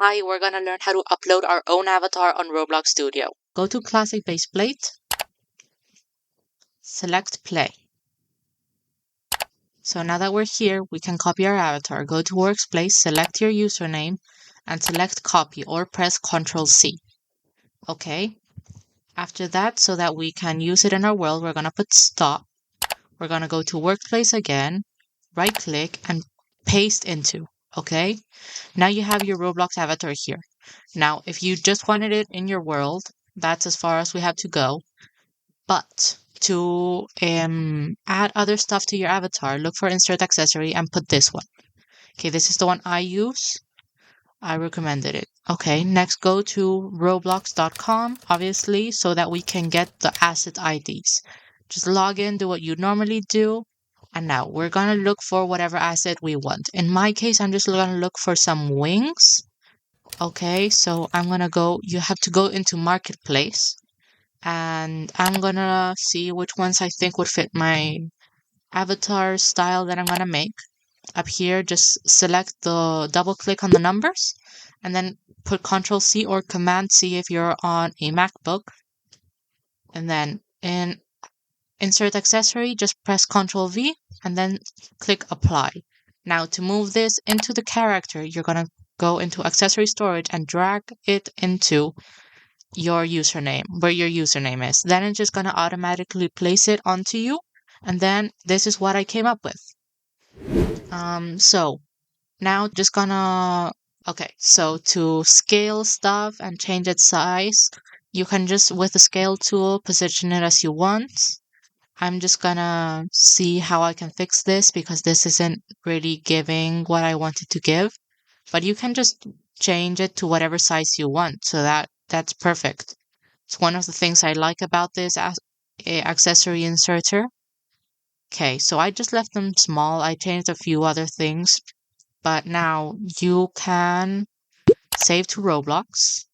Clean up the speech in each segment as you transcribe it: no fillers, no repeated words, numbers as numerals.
Hi, we're gonna learn how to upload our own avatar on Roblox Studio. Go to Classic Base Plate, select Play. So now that we're here, we can copy our avatar. Go to Workspace, select your username, and select Copy or press Ctrl+C. Okay. After that, so that we can use it in our world, we're gonna put Stop. We're gonna go to Workplace again, right-click, and paste into. Okay. Now you have your Roblox avatar here. Now, if you just wanted it in your world, that's as far as we have to go. But to add other stuff to your avatar, look for Insert Accessory and put this one. Okay, this is the one I use. I recommended it. Okay, next go to roblox.com, obviously, so that we can get the asset IDs. Just log in, do what you normally do. And now we're going to look for whatever asset we want. In my case, I'm just going to look for some wings. Okay, so I'm going to go, you have to go into Marketplace. And I'm going to see which ones I think would fit my avatar style that I'm going to make. Up here, just select the double click on the numbers and then put Ctrl+C or Command+C if you're on a MacBook. And then in Insert Accessory, just press Ctrl+V and then click Apply. Now to move this into the character, you're going to go into Accessory Storage and drag it into your username, where your username is. Then it's just going to automatically place it onto you. And then this is what I came up with. So now just gonna, okay, so to scale stuff and change its size, you can just, with the scale tool, position it as you want. I'm just gonna see how I can fix this because this isn't really giving what I wanted to give. But you can just change it to whatever size you want, so that's perfect. It's one of the things I like about this accessory inserter. Okay, so I just left them small. I changed a few other things, but now you can save to Roblox.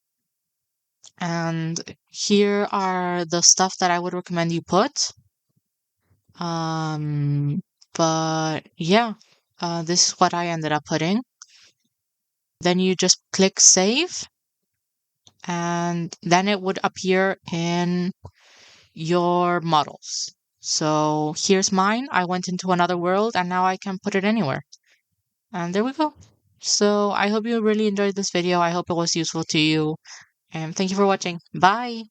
And here are the stuff that I would recommend you put. But yeah, this is what I ended up putting. Then you just click save, and then it would appear in your models. So here's mine. I went into another world and now I can put it anywhere. And there we go. So I hope you really enjoyed this video. I hope it was useful to you. And thank you for watching. Bye!